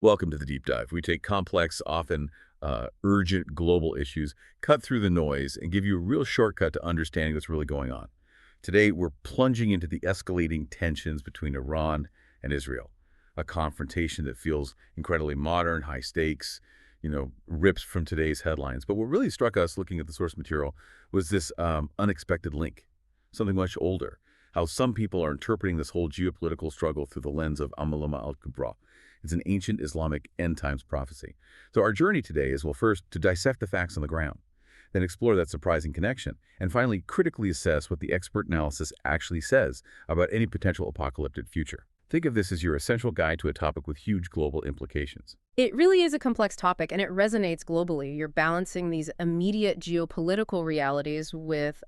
Welcome to the Deep Dive. We take complex, often urgent global issues, cut through the noise, and give you a real shortcut to understanding what's really going on. Today, we're plunging into the escalating tensions between Iran and Israel, a confrontation that feels incredibly modern, high stakes, rips from today's headlines. But what really struck us looking at the source material was this unexpected link, something much older, how some people are interpreting this whole geopolitical struggle through the lens of Al-Malhama Al-Kubra. It's an ancient Islamic end times prophecy. So our journey today is, well, first, to dissect the facts on the ground, then explore that surprising connection, and finally, critically assess what the expert analysis actually says about any potential apocalyptic future. Think of this as your essential guide to a topic with huge global implications. It really is a complex topic, and it resonates globally. You're balancing these immediate geopolitical realities with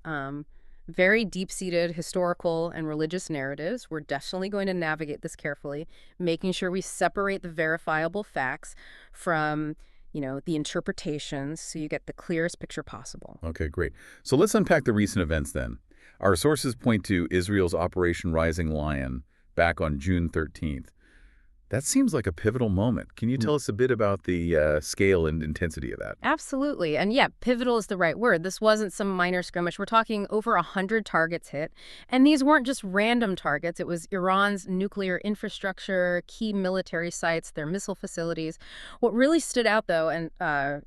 very deep-seated historical and religious narratives. We're definitely going to navigate this carefully, making sure we separate the verifiable facts from, the interpretations so you get the clearest picture possible. Okay, great. So let's unpack the recent events then. Our sources point to Israel's Operation Rising Lion back on June 13th. That seems like a pivotal moment. Can you tell us a bit about the scale and intensity of that? Absolutely. And yeah, pivotal is the right word. This wasn't some minor skirmish. We're talking over 100 targets hit. And these weren't just random targets. It was Iran's nuclear infrastructure, key military sites, their missile facilities. What really stood out, though, and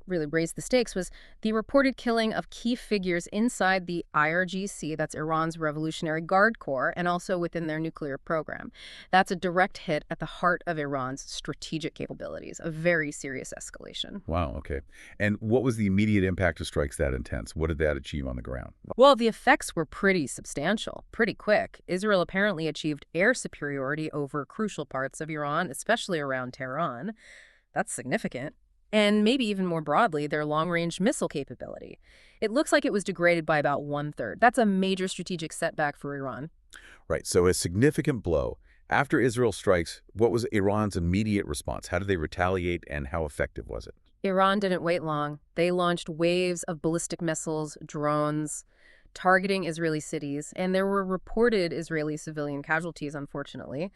really raised the stakes was the reported killing of key figures inside the IRGC, that's Iran's Revolutionary Guard Corps, and also within their nuclear program. That's a direct hit at the heart of Iran's strategic capabilities, a very serious escalation. Wow, okay. And what was the immediate impact of strikes that intense? What did that achieve on the ground? Well, the effects were pretty substantial, pretty quick. Israel apparently achieved air superiority over crucial parts of Iran, especially around Tehran. That's significant. And maybe even more broadly, their long-range missile capability. It looks like it was degraded by about one-third. That's a major strategic setback for Iran. Right, so a significant blow. After Israel strikes, what was Iran's immediate response? How did they retaliate, and how effective was it? Iran didn't wait long. They launched waves of ballistic missiles, drones, targeting Israeli cities, and there were reported Israeli civilian casualties, unfortunately.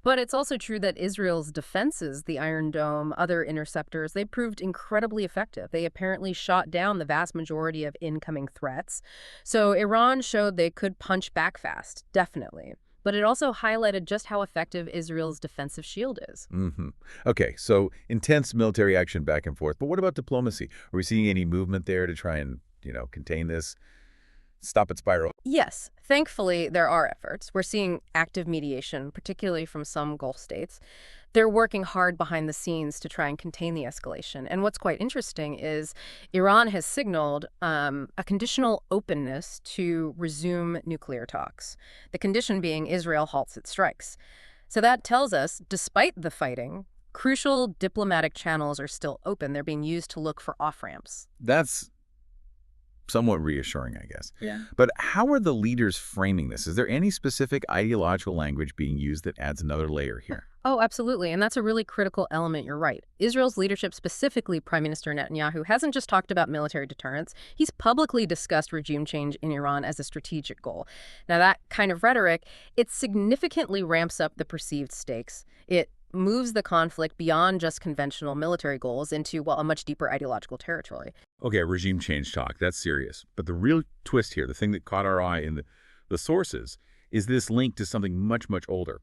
But it's also true that Israel's defenses, the Iron Dome, other interceptors, they proved incredibly effective. They apparently shot down the vast majority of incoming threats. So Iran showed they could punch back fast, definitely. But it also highlighted just how effective Israel's defensive shield is. Okay, so intense military action back and forth. But what about diplomacy? Are we seeing any movement there to try and, contain this, stop its spiral? Yes, thankfully, there are efforts. We're seeing active mediation, particularly from some Gulf states. They're working hard behind the scenes to try and contain the escalation. And what's quite interesting is Iran has signaled a conditional openness to resume nuclear talks, the condition being Israel halts its strikes. So that tells us, despite the fighting, crucial diplomatic channels are still open. They're being used to look for off-ramps. That's somewhat reassuring, I guess. Yeah. But how are the leaders framing this? Is there any specific ideological language being used that adds another layer here? Oh, absolutely. And that's a really critical element. You're right. Israel's leadership, specifically Prime Minister Netanyahu, hasn't just talked about military deterrence. He's publicly discussed regime change in Iran as a strategic goal. Now, that kind of rhetoric, it significantly ramps up the perceived stakes. It moves the conflict beyond just conventional military goals into, well, a much deeper ideological territory. Okay, regime change talk, that's serious. But the real twist here, the thing that caught our eye in the sources, is this link to something much, much older.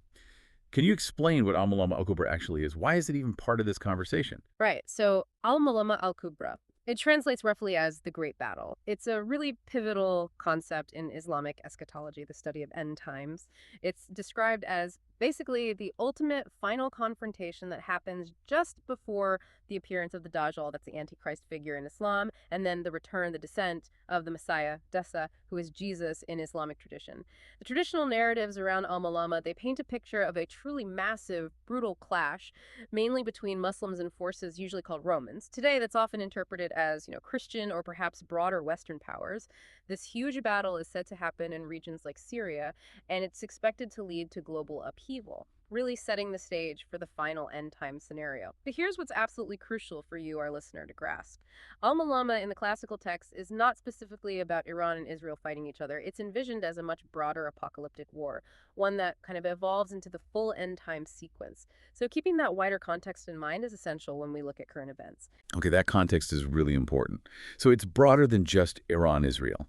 Can you explain what Al-Malhama Al-Kubra actually is? Why is it even part of this conversation? Right. So Al-Malhama Al-Kubra, it translates roughly as the Great Battle. It's a really pivotal concept in Islamic eschatology, the study of end times. It's described as basically the ultimate final confrontation that happens just before the appearance of the Dajjal, that's the Antichrist figure in Islam, and then the return, the descent of the Messiah, Dessa, who is Jesus in Islamic tradition. The traditional narratives around Al-Malhama, they paint a picture of a truly massive, brutal clash, mainly between Muslims and forces usually called Romans. Today, that's often interpreted as, Christian or perhaps broader Western powers. This huge battle is said to happen in regions like Syria, and it's expected to lead to global upheaval. upheaval, really setting the stage for the final end-time scenario. But here's what's absolutely crucial for you, our listener, to grasp. Al-Malhama in the classical text is not specifically about Iran and Israel fighting each other. It's envisioned as a much broader apocalyptic war, one that kind of evolves into the full end-time sequence. So keeping that wider context in mind is essential when we look at current events. Okay, that context is really important. So it's broader than just Iran-Israel.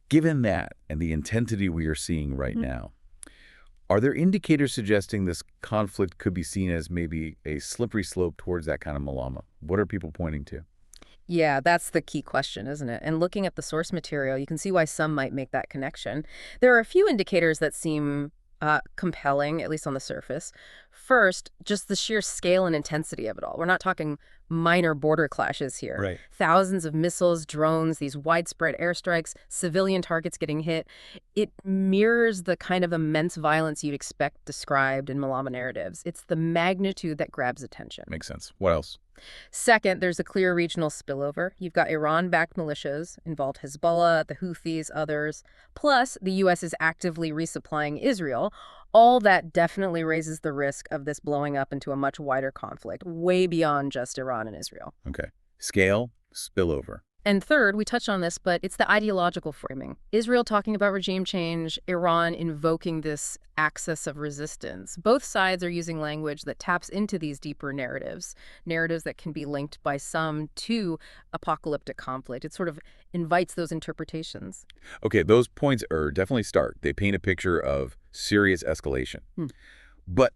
Given that and the intensity we are seeing right now, are there indicators suggesting this conflict could be seen as maybe a slippery slope towards that kind of Malama? What are people pointing to? Yeah, that's the key question, isn't it? And looking at the source material, you can see why some might make that connection. There are a few indicators that seem compelling, at least on the surface. First, just the sheer scale and intensity of it all. We're not talking minor border clashes here. Right. Thousands of missiles, drones, these widespread airstrikes, civilian targets getting hit. It mirrors the kind of immense violence you'd expect described in Malama narratives. It's the magnitude that grabs attention. Makes sense. What else? Second, there's a clear regional spillover. You've got Iran-backed militias, involved Hezbollah, the Houthis, others. Plus, the U.S. is actively resupplying Israel. All that definitely raises the risk of this blowing up into a much wider conflict, way beyond just Iran and Israel. Okay. Scale, spillover. And third, we touched on this, but it's the ideological framing. Israel talking about regime change, Iran invoking this axis of resistance. Both sides are using language that taps into these deeper narratives that can be linked by some to apocalyptic conflict. It sort of invites those interpretations. Okay, those points are definitely stark. They paint a picture of serious escalation. But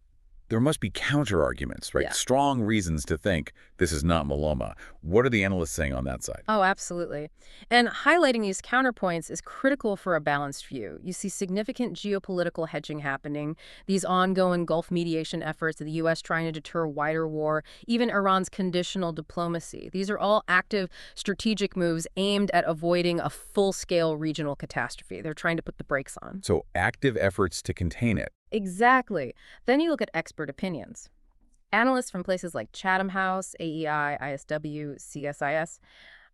there must be counter-arguments, right? Yeah. Strong reasons to think this is not Malama. What are the analysts saying on that side? Oh, absolutely. And highlighting these counterpoints is critical for a balanced view. You see significant geopolitical hedging happening, these ongoing Gulf mediation efforts of the U.S. trying to deter wider war, even Iran's conditional diplomacy. These are all active strategic moves aimed at avoiding a full-scale regional catastrophe. They're trying to put the brakes on. So active efforts to contain it. Exactly. Then you look at expert opinions. Analysts from places like Chatham House, AEI, ISW, CSIS,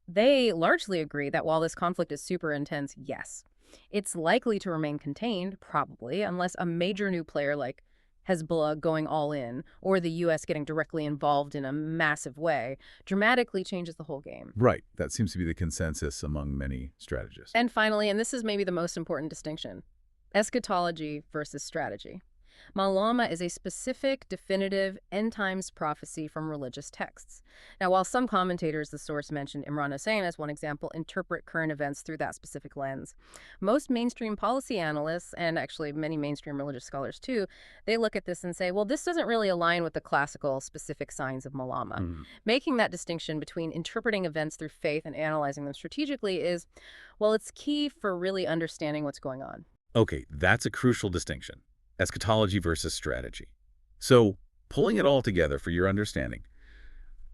they largely agree that while this conflict is super intense, yes, it's likely to remain contained, probably, unless a major new player like Hezbollah going all in, or the U.S. getting directly involved in a massive way, dramatically changes the whole game. Right. That seems to be the consensus among many strategists. And finally, and this is maybe the most important distinction, eschatology versus strategy. Malhama is a specific, definitive, end-times prophecy from religious texts. Now, while some commentators, the source mentioned Imran Hussain as one example, interpret current events through that specific lens, most mainstream policy analysts, and actually many mainstream religious scholars too, they look at this and say, well, this doesn't really align with the classical specific signs of Malhama. Making that distinction between interpreting events through faith and analyzing them strategically is, well, it's key for really understanding what's going on. Okay, that's a crucial distinction. Eschatology versus strategy. So, pulling it all together for your understanding,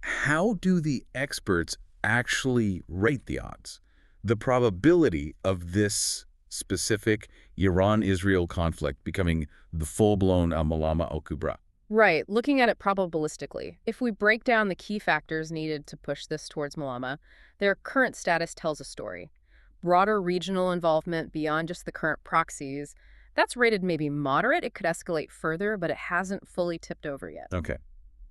how do the experts actually rate the odds? The probability of this specific Iran-Israel conflict becoming the full-blown Al-Malhama Al-Kubra? Right, looking at it probabilistically. If we break down the key factors needed to push this towards Malhama, their current status tells a story. Broader regional involvement beyond just the current proxies, that's rated maybe moderate. It could escalate further, but it hasn't fully tipped over yet. Okay.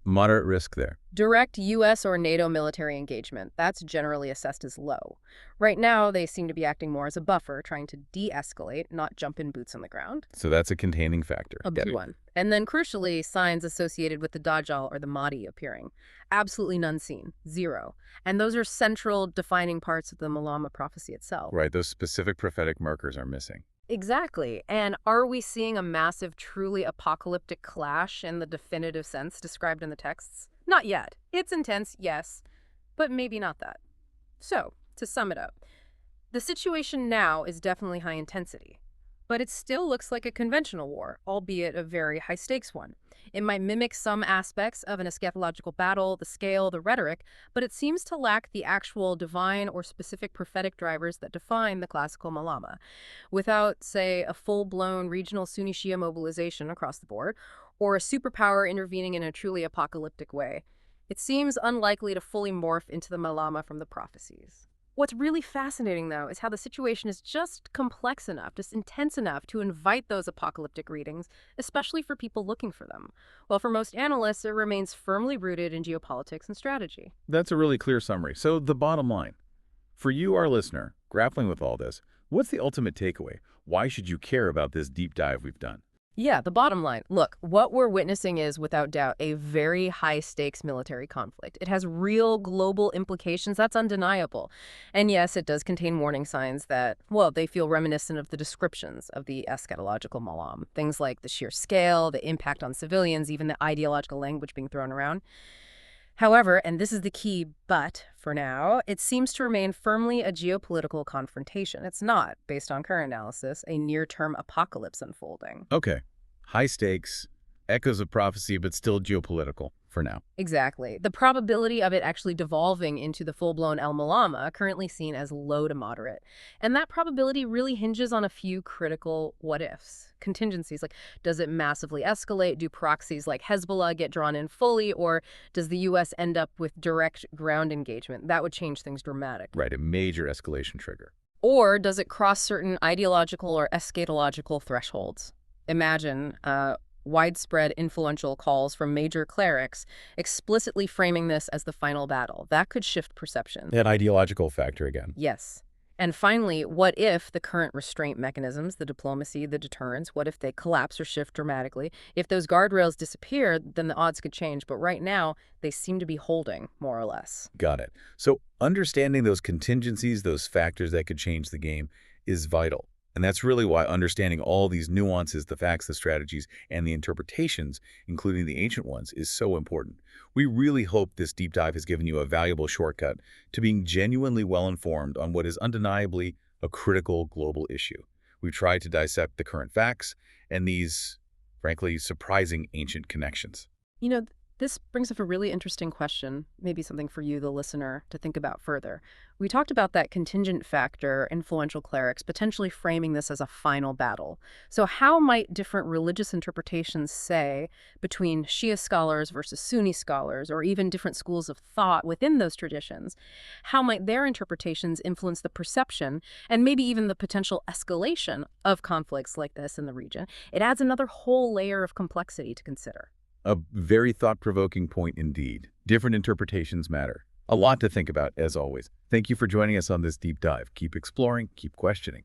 Moderate risk there. Direct U.S. or NATO military engagement, that's generally assessed as low. Right now, they seem to be acting more as a buffer, trying to de-escalate, not jump in boots on the ground. So that's a containing factor. A big one. And then crucially, signs associated with the Dajjal or the Mahdi appearing. Absolutely none seen. Zero. And those are central defining parts of the Malhama prophecy itself. Right, those specific prophetic markers are missing. Exactly. And are we seeing a massive, truly apocalyptic clash in the definitive sense described in the texts? Not yet. It's intense, yes, but maybe not that. So, to sum it up, the situation now is definitely high intensity, but it still looks like a conventional war, albeit a very high-stakes one. It might mimic some aspects of an eschatological battle, the scale, the rhetoric, but it seems to lack the actual divine or specific prophetic drivers that define the classical Malhama. Without, say, a full-blown regional Sunni Shia mobilization across the board, or a superpower intervening in a truly apocalyptic way, it seems unlikely to fully morph into the Malhama from the prophecies. What's really fascinating, though, is how the situation is just complex enough, just intense enough to invite those apocalyptic readings, especially for people looking for them. While for most analysts, it remains firmly rooted in geopolitics and strategy. That's a really clear summary. So the bottom line, for you, our listener, grappling with all this, what's the ultimate takeaway? Why should you care about this deep dive we've done? Yeah, the bottom line. Look, what we're witnessing is, without doubt, a very high-stakes military conflict. It has real global implications. That's undeniable. And yes, it does contain warning signs that, well, they feel reminiscent of the descriptions of the eschatological Malam. Things like the sheer scale, the impact on civilians, even the ideological language being thrown around. However, and this is the key but for now, it seems to remain firmly a geopolitical confrontation. It's not, based on current analysis, a near-term apocalypse unfolding. Okay, high stakes, echoes of prophecy, but still geopolitical for now. Exactly. The probability of it actually devolving into the full-blown Al-Malhama currently seen as low to moderate. And that probability really hinges on a few critical what-ifs. Contingencies like, does it massively escalate? Do proxies like Hezbollah get drawn in fully? Or does the U.S. end up with direct ground engagement? That would change things dramatically. Right, a major escalation trigger. Or does it cross certain ideological or eschatological thresholds? Imagine widespread influential calls from major clerics explicitly framing this as the final battle. That could shift perception. That ideological factor again. Yes. And finally, what if the current restraint mechanisms, the diplomacy, the deterrence, what if they collapse or shift dramatically? If those guardrails disappear, then the odds could change. But right now, they seem to be holding, more or less. Got it. So understanding those contingencies, those factors that could change the game is vital. And that's really why understanding all these nuances, the facts, the strategies, and the interpretations, including the ancient ones, is so important. We really hope this deep dive has given you a valuable shortcut to being genuinely well-informed on what is undeniably a critical global issue. We've tried to dissect the current facts and these, frankly, surprising ancient connections. You know, this brings up a really interesting question, maybe something for you, the listener, to think about further. We talked about that contingent factor, influential clerics, potentially framing this as a final battle. So how might different religious interpretations, say, between Shia scholars versus Sunni scholars, or even different schools of thought within those traditions, how might their interpretations influence the perception and maybe even the potential escalation of conflicts like this in the region? It adds another whole layer of complexity to consider. A very thought-provoking point indeed. Different interpretations matter. A lot to think about, as always. Thank you for joining us on this deep dive. Keep exploring, keep questioning.